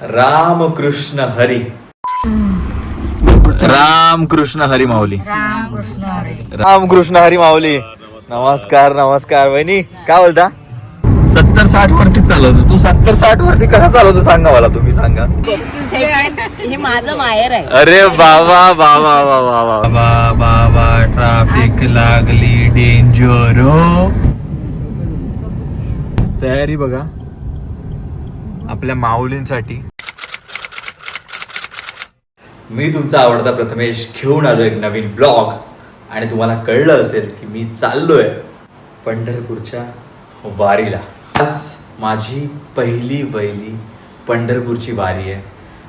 राम कृष्ण हरी. राम कृष्ण हरी माऊली. राम कृष्ण हरी माऊली. नमस्कार नमस्कार. वहिनी काय बोलता? 70-60 वरती चालवतो तू. 70-60 वरती कसा चालवतो सांगा मला, तुम्ही सांगा. हे माझं माहेर आहे. अरे बाबा बाबा बाबा बाबा बाबा, ट्रॅफिक लागली डेंजर. तयारी बघा आपल्या माऊलींसाठी. मी तुमचा आवडता प्रथमेश घेऊन आलो एक नवीन ब्लॉग. आणि तुम्हाला कळलं असेल की मी चाललोय पंढरपूरच्या वारीला. आज माझी पहिली पंढरपूरची वारी आहे.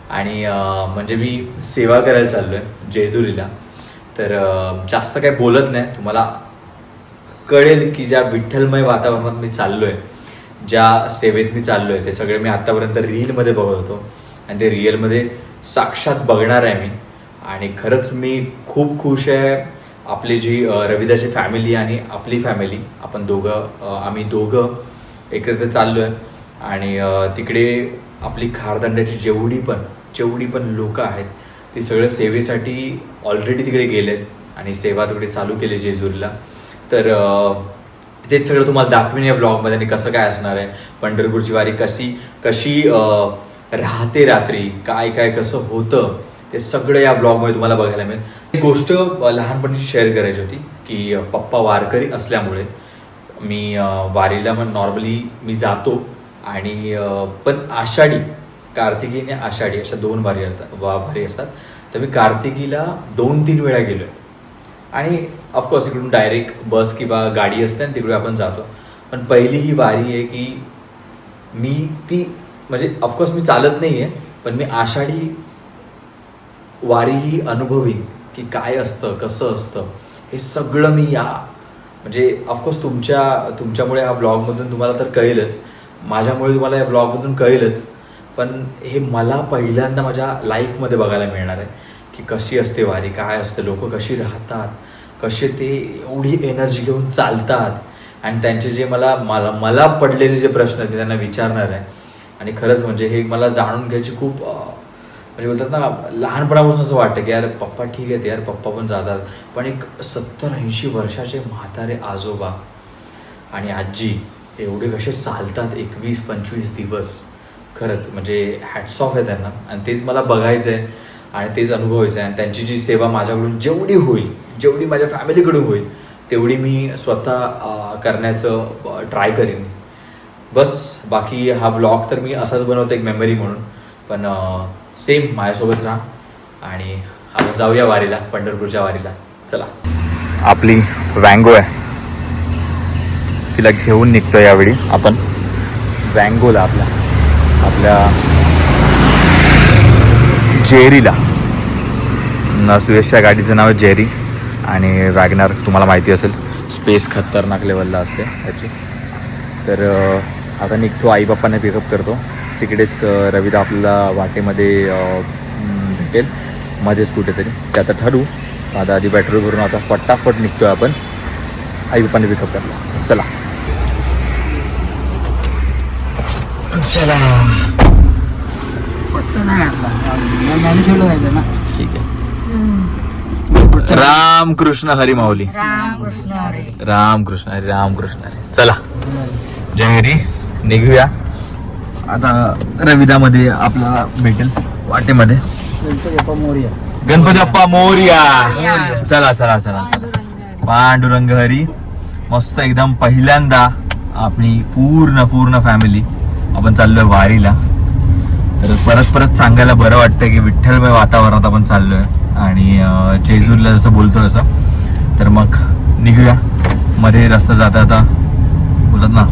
आणि म्हणजे मी सेवा करायला चाललोय जेजुरीला. तर जास्त काही बोलत नाही, तुम्हाला कळेल की ज्या विठ्ठलमय वातावरणात मी चाललोय, ज्या सेवेत मी चाललोय, ते सगळे मी आतापर्यंत रीलमध्ये बघत होतो आणि ते रिअलमध्ये साक्षात बघणार आहे मी. आणि खरंच मी खूप खुश आहे. आपली जी रविदाची फॅमिली आणि आपली फॅमिली, आम्ही दोघं एकत्र चाललो आहे. आणि तिकडे आपली खारदांड्याची जेवढी पण लोक आहेत ती सगळं सेवेसाठी ऑलरेडी तिकडे गेलेत आणि सेवा तिकडे चालू केली जेजुरीला. तर तेच सगळं तुम्हाला दाखवीन या ब्लॉगमध्ये. आणि कसं काय असणार आहे पंढरपूरची वारी, कशी राहते रात्री, काय कसं होतं, ते सगळं या ब्लॉगमध्ये तुम्हाला बघायला मिळेल. एक गोष्ट लहानपणीची शेअर करायची होती की पप्पा वारकरी असल्यामुळे मी वारीला नॉर्मली मी जातो. आणि पण कार्तिकी आणि आषाढी अशा 2 वारी असतात. तर मी कार्तिकीला 2-3 वेळा गेलोय. आणि ऑफकोर्स इकडून डायरेक्ट बस किंवा गाडी असते आणि तिकडे आपण जातो. पण पहिली ही वारी आहे की मी ती म्हणजे ऑफकोर्स मी चालत नाही आहे, पण मी आषाढी वारी ही अनुभवीन की काय असतं, कसं असतं, हे सगळं मी म्हणजे ऑफकोर्स तुमच्यामुळे हा व्लॉगमधून तुम्हाला तर कळेलच, माझ्यामुळे तुम्हाला या व्लॉगमधून कळेलच. पण हे मला पहिल्यांदा माझ्या लाईफमध्ये बघायला मिळणार आहे की कशी असते वारी, काय असतं, लोक कशी राहतात, कसे ते एवढी एनर्जी घेऊन चालतात. आणि त्यांचे जे मला पडलेले जे प्रश्न आहेत ते त्यांना विचारणार आहे. आणि खरंच म्हणजे हे मला जाणून घ्यायची खूप म्हणजे बोलतात ना, लहानपणापासून असं वाटतं की यार पप्पा ठीक आहेत, यार पप्पा पण जातात, पण एक 70-80 वर्षाचे म्हातारे आजोबा आणि आजी एवढे कसे चालतात 21-25 दिवस. खरंच म्हणजे हॅट्स ऑफ आहे त्यांना. आणि तेच मला बघायचं आहे आणि तेच अनुभवायचं आहे. आणि त्यांची जी सेवा माझ्याकडून जेवढी होईल, जेवढी माझ्या फॅमिलीकडून होईल, तेवढी मी स्वतः करण्याचं ट्राय करीन. बस बाकी हा व्लॉग तर मी असाच बनवतो एक मेमरी म्हणून. पण सेम माझ्यासोबत राहा आणि आपण जाऊया वारीला, पंढरपूरच्या वारीला. चला. आपली वँगो आहे, तिला घेऊन निघतो यावेळी आपण वँगोला, आपल्या जेरीला. सुयशच्या गाडीचं नाव आहे जेरी. आणि वॅगनर तुम्हाला माहिती असेल स्पेस खतरनाक लेवलला असते त्याची. तर आता निघतो, आई बाप्पांना पिकअप करतो. तिकडेच रविदा आपल्याला वाटेमध्ये भेटेल मध्येच कुठेतरी, ते आता ठरवू. आता आधी पेट्रोल भरून आता फटाफट निघतोय आपण आई बाप्पांना पिकअप करतो. चला ठीक आहे. राम कृष्ण हरी माऊली. राम कृष्ण हरी. राम कृष्ण हरी. चला जय हरी. निघूया आता. रविदामध्ये आपल्याला भेटेल वाटेमध्ये. गणपती बाप्पा मोरया. चला चला चला. पांडुरंग हरी. मस्त एकदम पहिल्यांदा आपली पूर्ण फॅमिली आपण चाललोय वारीला. तर परत सांगायला बरं वाटतं की विठ्ठलमय वातावरणात आपण चाललोय आणि जेजुरीला जसं बोलतोय असं. तर मग निघूया. मध्ये रस्ता जाता बोलत ना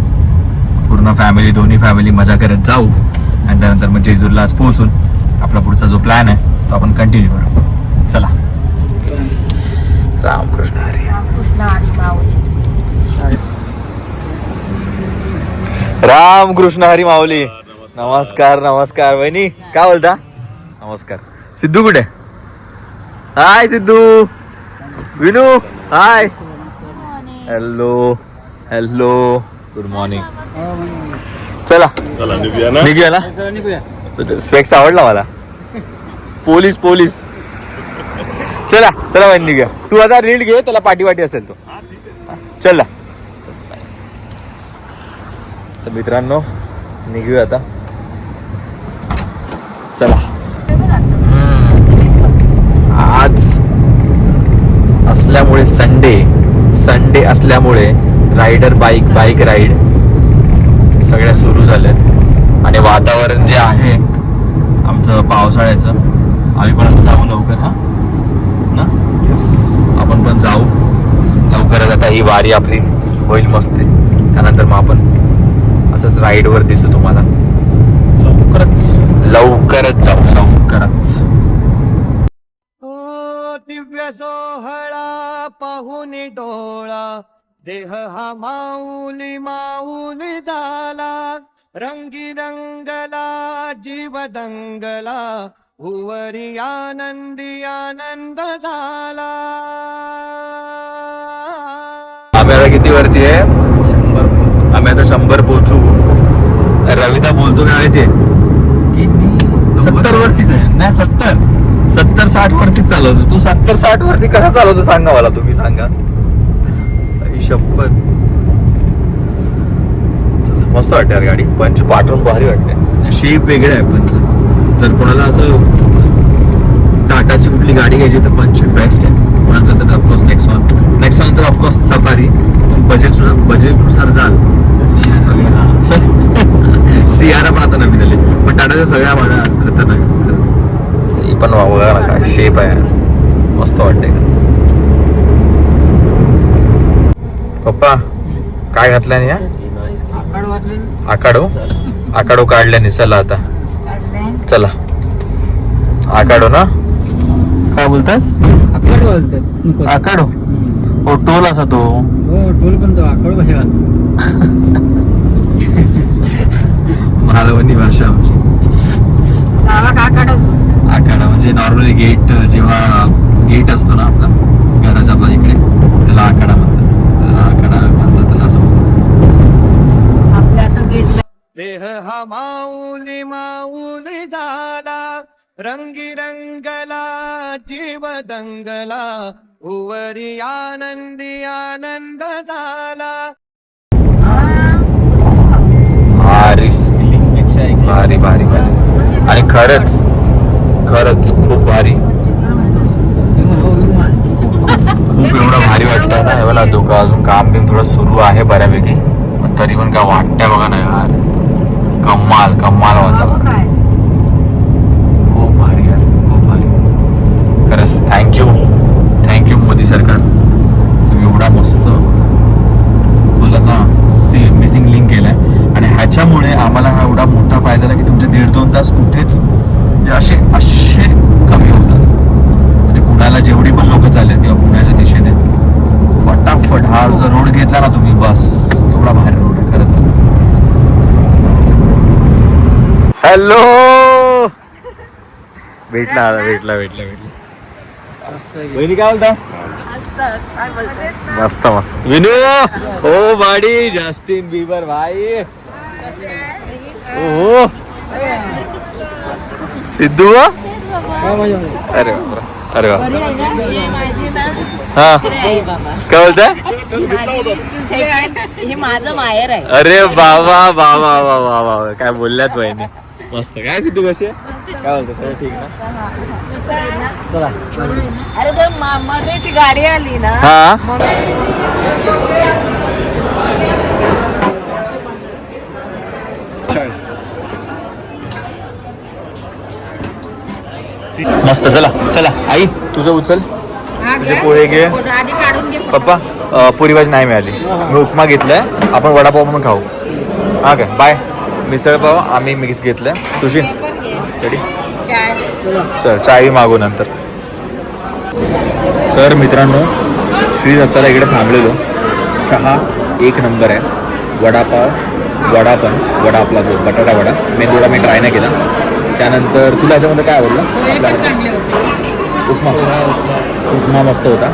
पूर्ण फॅमिली, दोन्ही फॅमिली मजा करत जाऊ. आणि त्यानंतर मग जेजुरीला आज पोहोचून आपला पुढचा जो प्लॅन आहे तो आपण कंटिन्यू करू. चला. रामकृष्ण हरी. रामकृष्ण हरी माऊली. नमस्कार नमस्कार. वहिनी काय बोलता? नमस्कार. सिद्धू कुठे? Hi Siddhu. Vinu hi. Hello good morning. चला निघूया ना. स्पेक्स आवडला मला. Police police. चला चला वहिनी घ्या. तू आता रील घे, त्याला पाठी वाटी असेल तो. चल तर मित्रांनो निघूया आता. चला. आज असल्यामुळे संडे असल्यामुळे रायडर बाईक राईड सगळ्या सुरू झाल्यात. आणि वातावरण जे आहे आमचं पावसाळ्याचं, आम्ही पण आता जाऊ लवकर. हा ना, येस, आपण पण जाऊ लवकरच. आता ही वारी आपली होईल मस्त. त्यानंतर मग आपण असंच राईडवर दिसू तुम्हाला लवकरच जाऊ लवकरच. दिव्य सोहळा पाहून डोळा, देह हा माऊली झाला. रंगी रंगला जीव दंगला, भुवरी आनंद झाला. आम्ही आता किती वरती आहे? आम्ही आता 100 पोहोचू. रविदा बोलतो काय ते की मी 70 वरतीच आहे. नाही 70-60 वरतीच चालवतो. तू 70-60 वरती कसा चालवतो सांगा मला, तुम्ही सांगा. शपथ. मस्त वाटते यार गाडी. पंच पाठवून भारी वाटते. शेप वेगळा आहे पंच. जर कोणाला असं टाटाची कुठली गाडी घ्यायची तर पंच बेस्ट आहे. कोणाचं तर ऑफकोर्स नेक्सॉन तर ऑफकोर्स सफारी. पण बजेटनुसार जाल. सियारा पण आता नवीन आले, पण टाटाच्या सगळ्या गाड्या खतरनाक खरंच. ही पण बघा ना काय शेप आहे, मस्त वाटते. पप्पा काय घातलं या आकाडो काढल्याने. चला आता चला. आकाडो ना, काय बोलतास? आकाडो हो, टोल असा तो. टोल पण तो आकाडो कशा मालवणी भाषा आमची. आकाडा म्हणजे नॉर्मली गेट, जेव्हा गेट असतो ना आपला घराच्या इकडे, त्याला आकाडा म्हणतात. त्याला असं देह हा माऊली झाला. रंगी रंगला जीव दंगला, भुवरी आनंद झाला. भारी भारी भारी. आणि खरंच खूप भारी. खूप एवढं भारी वाटतं ना. मला धोका अजून काम बिम थोडं सुरू आहे बऱ्यापैकी, पण तरी पण काय वाटतंय बघा ना यार. कमाल वाटतं. खूप भारी यार, खूप भारी. खरंच थँक्यू मोदी सरकार. तुम्ही एवढा मस्त बोलत ना, मिसिंग लिंक केलाय. आणि ह्याच्यामुळे आम्हाला हा एवढा मोठा फायदा आहे की तुमचे 1.5-2 तास कुठेच असे कमी होतात. म्हणजे पुण्याला जेवढी पण लोक चालले किंवा पुण्याच्या दिशेने फटाफट हा जर रोड घेतला ना तुम्ही, बस एवढा भारी रोड आहे खरंच. हॅलो, भेटला. वहिनी काय बोलता? मस्त विनू. हो बाडी जस्टिन बिबर भाई. हो सिद्धू. अरे वा. हा काय बोलताय? हे माझं माहेर आहे. अरे बाबा काय बोलल्यात वहिनी. मस्त. काय सिद्धू कशी काय बोलतो? सगळं ठीक ना? चला. अरे तर मध्ये ती गाडी आली ना. हा मस्त. चला आई तुझं उचल, तुझे पोहे घे. आधी काढून घे. पप्पा पुरी भाजी नाही मिळाली, मी उपमा घेतलाय. आपण वडापाव पण खाऊ. हा काय बाय. मिसळ पाव आम्ही मिक्स घेतलंय. सुशील रेडी? चल चाय मागू नंतर. तर मित्रांनो श्री दत्ताला इकडे थांबलेलो. चहा 1 नंबर आहे. वडा आपला जो बटाटा वडा मेदूवडा मी ट्राय नाही केला. त्यानंतर तुला याच्यामध्ये काय आवडलं? उपमा मस्त होता.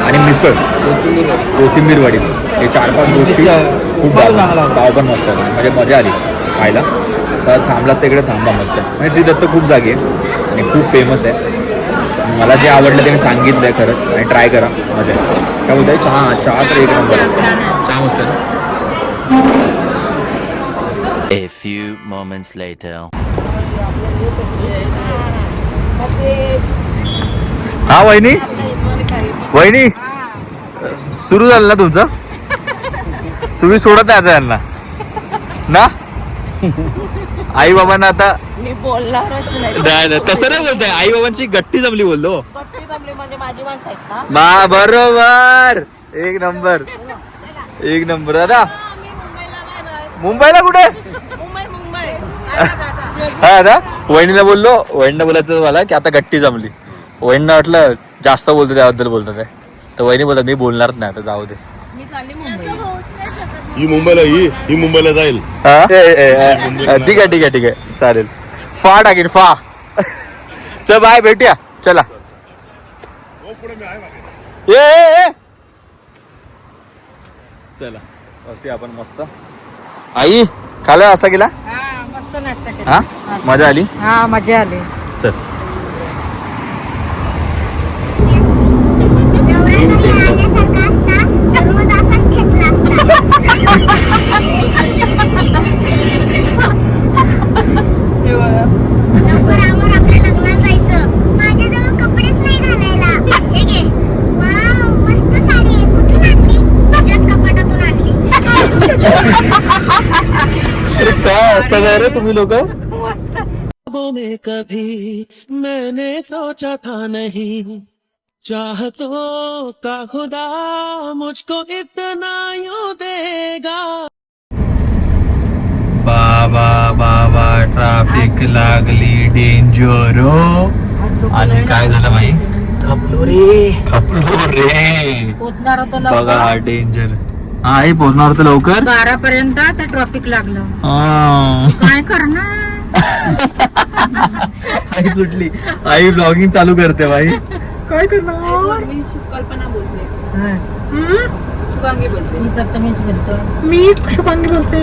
आणि मिसळ, कोथिंबीर वडी, हे 4-5 गोष्टी खूप. पाव पण मस्त होता, म्हणजे मजा आली खायला. आता थांबलात तिकडे थांबा मस्त. म्हणजे श्री दत्त खूप जागी आहे आणि खूप फेमस आहे. मला जे आवडलं ते मी सांगितलं आहे खरंच, आणि ट्राय करा, मजा आहे. काय बोलताय? चहा तर एक नंबर आहे. चहा मस्त आहे ना. A few moments later. हा वहिनी, वहिनी सुरू झालं ना तुमचं? तुम्ही सोडत आहे आता यांना ना? आई बाबांना आता मी बोलणारच नाही. नाही, तसं नाही बोलताय. आई बाबांची गट्टी जमली बोललो. पट्टी जमली म्हणजे माझी माणसं आहेत ना. बा बरोबर, एक नंबर, एक नंबर. दादा मी मुंबईला नाही जात. मुंबईला कुठे? मुंबई हा दादा, वहिनीला बोललो, वहिनीला बोलायचं मला की आता गट्टी जमली. वहिनीला वाटलं जास्त बोलतो त्याबद्दल बोलतो काय, तर वहिनी बोलत मी बोलणारच नाही आता, जाऊ दे. मी चालली मुंबई. ही मुंबईला जाईल. हा? ठीक आहे ठीक आहे ठीक आहे, चालेल. फा टाकीन फा. चल बाय, भेटूया, चला. ए चला बसते आपण मस्त. आई खाल्ला नाश्ता केला? मस्त नाश्ता केला. हा, मजा आली. हा, मजा आली. चल. लवकर आवर, आपल्या लग्नाला जायचं. माझ्याजवळ कपडेच नाही घालायला. हे घे. वाव, मस्त साडी आहे. कुठून आणली? तुझ्याच कपाटातून आणली. अरे काय असता काय रे तुम्ही लोक? ख्वाबों में कभी मैंने सोचा था नहीं, चाहतों का खुदा मुझको इतना यूं देगा. बाबा बाबा, ट्रॅफिक लागली डेंजर. आणि काय झालं भाई? खपलो रे पोचणार होतं बघा, लवकर. डेंजर. हा, आई पोहोचणार होतं लवकर. 12 पर्यंत तर ट्रॉफिक लागलं. हा. काय करणार? आई सुटली. आई ब्लॉगिंग चालू करते भाई. काय करणार? मी कल्पना बोलते. शुभांगी बोलते. मी प्रथमेश बोलतो. मी शुभांगी बोलते.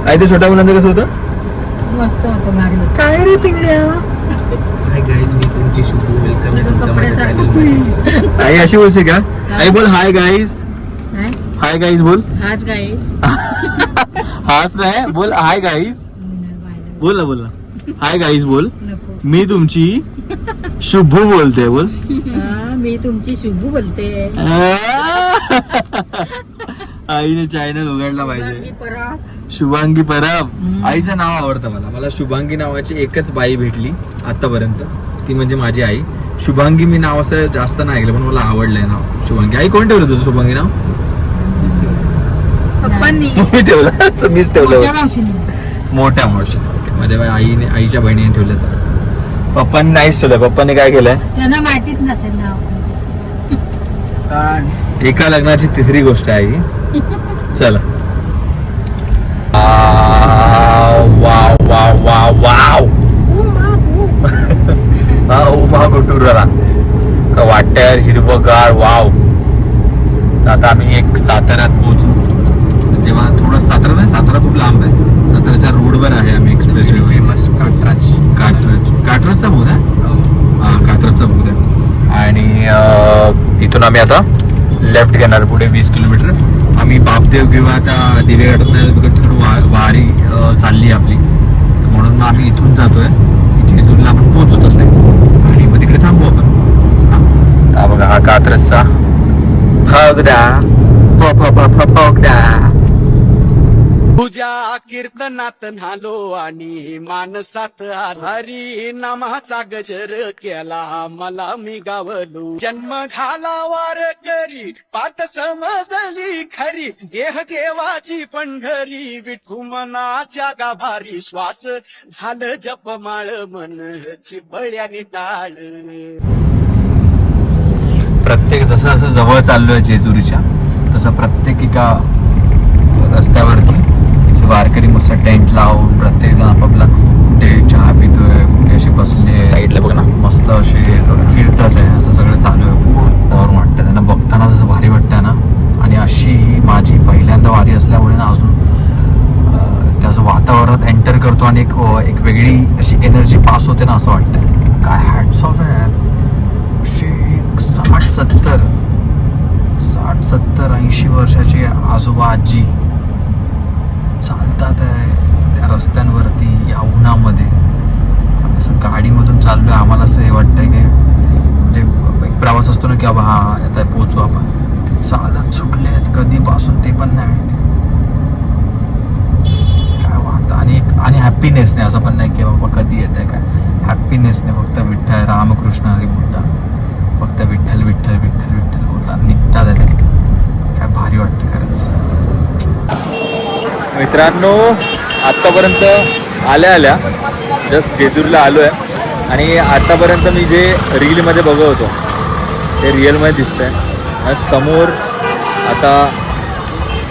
आई ते छोट्या मुलांचं कसं होतं? मस्त होतं गाडी. काय रे पिंगड्या? हाय गाईज, मी तुमची शुभू. वेलकम आहे तुमच्या माझ्या चॅनलमध्ये. आई अशी बोलते का? आई बोल हाय गाईज. काय? हाय गाईज बोल. हाच गाईस. हाच नाही, बोल हाय गाईज. बोल ना, बोल ना. हाय गाईज बोल. नको. मी तुमची शुभू बोलते. बोल. मी तुमची शुभू बोलते. आईने चॅनल उघडला पाहिजे. परब. शुभांगी परब. आईचं नाव आवडतं मला. मला शुभांगी नावाची एकच बाई भेटली आतापर्यंत, ती म्हणजे माझी आई. शुभांगी मी नाव असं जास्त नाही ऐकलं, पण मला आवडलंय नाव शुभांगी. आई कोण ठेवलं तुझं शुभांगी नाव? तुम्ही ठेवलं? मीच ठेवलं. मोठ्या मावशीने. ओके, माझ्या आईने, आईच्या बहिणीने ठेवलं सर. पप्पांनी नाहीच ठेवलं. पप्पांनी काय केलंय? त्यांना माहितीच नसेल नाव. एका लग्नाची तिसरी गोष्ट आहे. चला. Wow wow wow wow. Uma गुटुराला का वाटतं हिरवगार. वाव. आता आम्ही एक साताऱ्यात पोहोचू. जेव्हा थोडं सातारा खूप लांब आहे. साताऱ्याच्या रोडवर आहे आम्ही. Express way. फेमस कात्रजचा बोध आहे. हा, कात्रजचा बोध आहे. आणि इथून आम्ही आता लेफ्ट घेणार पुढे 20 किलोमीटर. आम्ही बापदेव किंवा त्या दिवेघाटात वारी चालली आपली, तर म्हणून मग आम्ही इथून जातोय. जेजूरला आपण पोहोचत असते आणि मग तिकडे थांबू आपण. हा बघा, हा कात्रजचा भगदा. भगदा. तुझ्या कीर्तनात नालो आणि मानसात हरी नामाचा गजर केला मला मी गावलो. जन्म झाला वार करी पाठ समजली खरी, देह देवाची पंढरी विठू मनाच्या गाभारी. श्वास झालं जपमाळ मन चिबळ्याने टाळ. प्रत्येक जसं जसं जवळ चाललोय जेजुरीच्या, तसं प्रत्येक एका रस्त्यावरती वारकरी मस्त टेंट लावून प्रत्येक जण आपापला कुठे चहा पितोय, कुठे असे बसले साईडला बघ ना, मस्त असे फिरतात आहे. असं सगळं चालू आहे. खूप भारी वाटतं त्यांना बघताना, जसं भारी वाटतं ना. आणि अशी ही माझी पहिल्यांदा वारी असल्यामुळे ना, अजून त्याचं वातावरण वेगळी अशी एनर्जी पास होते ना असं वाटतं. काय हॅट्स ऑफ आहे यार. असे 60-70-80 वर्षाचे आजोबा आजी चालतात आहे त्या रस्त्यांवरती या उन्हामध्ये. आम्ही असं गाडीमधून चाललोय, आम्हाला असं हे वाटतंय की म्हणजे एक प्रवास असतो ना की बाबा हा आता पोहोचू आपण. ते चालत सुटले आहेत कधीपासून ते पण नाही माहिती काय वाटतं. आणि हॅपीनेसने, असं पण नाही की बाबा कधी येत आहे काय, हॅपीनेसने फक्त विठ्ठल रामकृष्ण हरी बोलतात, फक्त विठ्ठल विठ्ठल विठ्ठल विठ्ठल बोलतात निघतात आहे. काय भारी वाटतं खरंच. मित्रांनो आत्तापर्यंत आल्या जस्ट जेजुरीला आलो आहे आणि आत्तापर्यंत मी जे रीलमध्ये बघत होतो ते रिअलमध्ये दिसतंय. समोर आता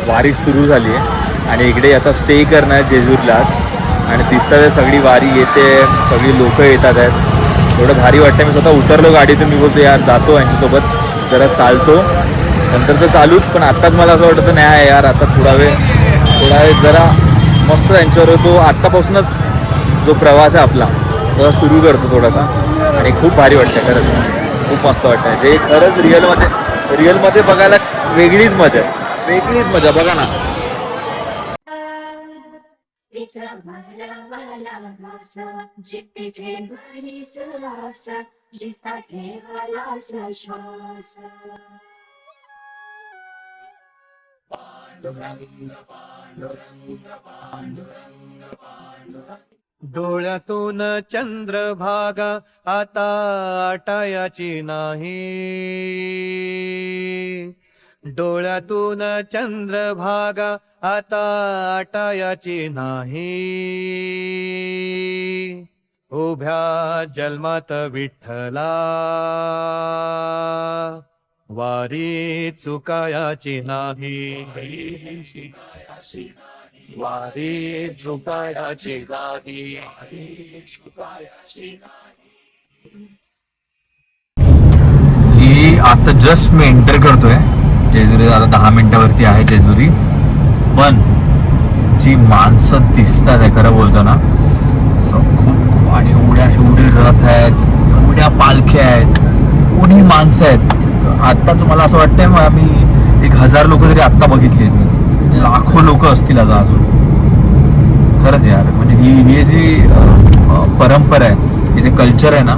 वारी सुरू झाली आहे आणि इकडे आता स्टे करणार आहे जेजुरीलाच आणि दिसतात आहे सगळी वारी येते, सगळी लोक येतात आहेत. थोडं भारी वाटतं. मी स्वतः उतरलो गाडीतून, मी बोलतो यार जातो यांच्यासोबत जरा चालतो, नंतर तर चालूच. पण आत्ताच मला असं वाटतं नाही यार आता थोडा वेळ जरा मस्त त्यांच्यावर तो आत्तापासूनच जो प्रवास आहे आपला तो सुरू करतो थोडासा आणि खूप भारी वाटतं खरंच. खूप मस्त वाटतं. जे खरंच रिअलमध्ये बघायला वेगळीच मजा आहे, वेगळीच मजा. बघा ना डोळ्यातून चंद्रभागा आता आटायाची नाही. डोळ्यातून चंद्रभागा आता आटायाची नाही. उभ्या जन्मात विठ्ठला वारी चुकायाची नाही. वारी चुकायाची नाही. ही आता जस्ट मी एंटर करतोय जेजुरी. आता 10 मिनिटावरती आहे जेजुरी. पण जी माणसं दिसतात आहे खरं बोलतो ना खूप आणि एवढे रथ आहेत, एवढ्या पालख्या आहेत, एवढी माणसं आहेत. आत्ताच मला असं वाटतंय आम्ही 1000 लोक तरी आत्ता बघितली आहेत. लाखो लोक असतील आता अजून. खरंच यार म्हणजे ही जी परंपरा आहे, हे जे कल्चर आहे ना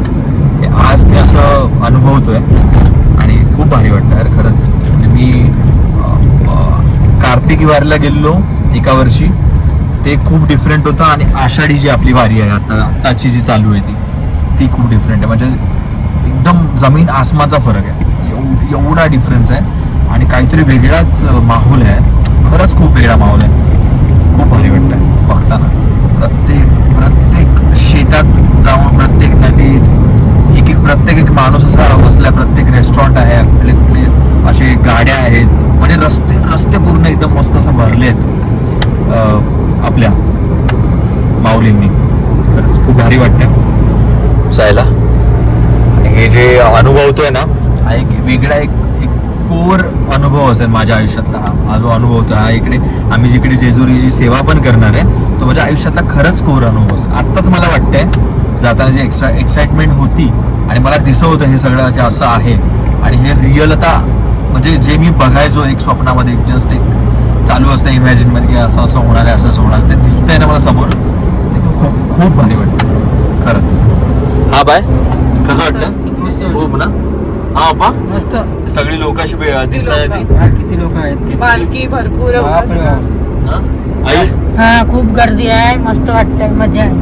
हे आज मी असं अनुभवतोय आणि खूप भारी वाटतं यार खरंच. म्हणजे मी कार्तिकी वारीला गेलेलो एका वर्षी, ते खूप डिफरंट होतं आणि आषाढी जी आपली वारी आहे आत्ताची जी चालू आहे ती खूप डिफरंट आहे. म्हणजे एकदम जमीन आसमानचा फरक आहे. एवढा डिफरन्स आहे आणि काहीतरी वेगळाच माहोल आहे. खरंच खूप वेगळा माहोल आहे. खूप भारी वाटतं आहे बघताना. प्रत्येक शेतात जाऊन, प्रत्येक नदीत प्रत्येक एक माणूस असा बसला, प्रत्येक रेस्टॉरंट आहे, कुठले असे गाड्या आहेत. म्हणजे रस्ते पूर्ण एकदम मस्त असं भरले आहेत आपल्या माऊलींनी. खरंच खूप भारी वाटतं जायला. आणि हे जे अनुभवतोय ना हा एक वेगळा एक कोर अनुभव असेल माझ्या आयुष्यातला. हा जो अनुभव होता हा इकडे आम्ही जिकडे जेजुरीची सेवा पण करणार आहे तो माझ्या आयुष्यातला खरंच कोर अनुभव असेल. आत्ताच मला वाटतंय जाताना जी एक्साइटमेंट होती आणि मला दिसत होतं हे सगळं की असं आहे आणि हे रिअल आता म्हणजे जे मी बघायचो एक स्वप्नामध्ये जस्ट एक चालू असतं इमॅजिनमध्ये की असं असं होणार आहे, असं होणार, ते दिसतंय ना मला समोर. ते खूप भारी वाटतं खरंच. हा बाय कसं वाटतं? खूप ना. हा बाप्पा मस्त. सगळी लोक अशी दिसतात ती. किती लोक आहेत. पालखी भरपूर आई हा खूप गर्दी आहे. मस्त वाटतंय, मजा आहे.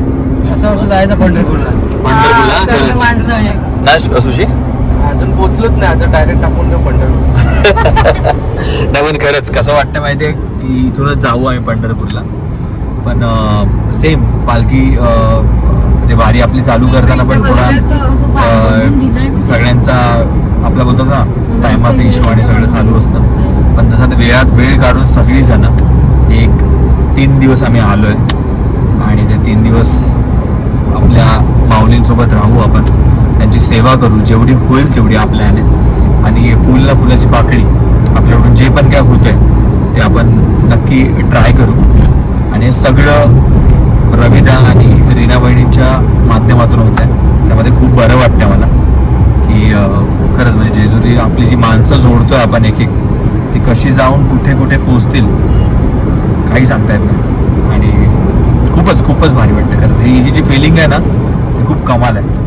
असं वाटतं जायचं पंढरपूरला. पंढरपूरला हा, खरंच. माणसं आहे. ना सुशी अजून पोहोचलोच नाही, आता डायरेक्ट टाकून देऊ पंढरपूर. नाही पण खरंच कसं वाटतं माहिती आहे की इथूनच जाऊ आम्ही पंढरपूरला. पण सेम पालखी म्हणजे वारी आपली चालू करताना पण थोडा सगळ्यांचा आपला बोलतो ना टायमाचा इश्यू आणि सगळं चालू असतं. पण जसं आता वेळ काढून सगळी जण एक 3 दिवस आम्ही आलो आहे आणि ते 3 दिवस आपल्या माऊलींसोबत राहू, आपण त्यांची सेवा करू जेवढी होईल तेवढी आपल्याने. आणि फुलाची पाकळी आपल्याकडून जे पण काय होतंय ते आपण नक्की ट्राय करू. आणि सगळं रविदा आणि रीना बहिणींच्या माध्यमातून होत आहे. त्यामध्ये खूप बरं वाटतं मला की खरंच म्हणजे जेजुरी आपली जी माणसं जोडतोय आपण एक ती कशी जाऊन कुठे कुठे पोचतील काही सांगता येत नाही. आणि खूपच भारी वाटतं खरंच. ही जी फिलिंग आहे ना ती खूप कमाल आहे.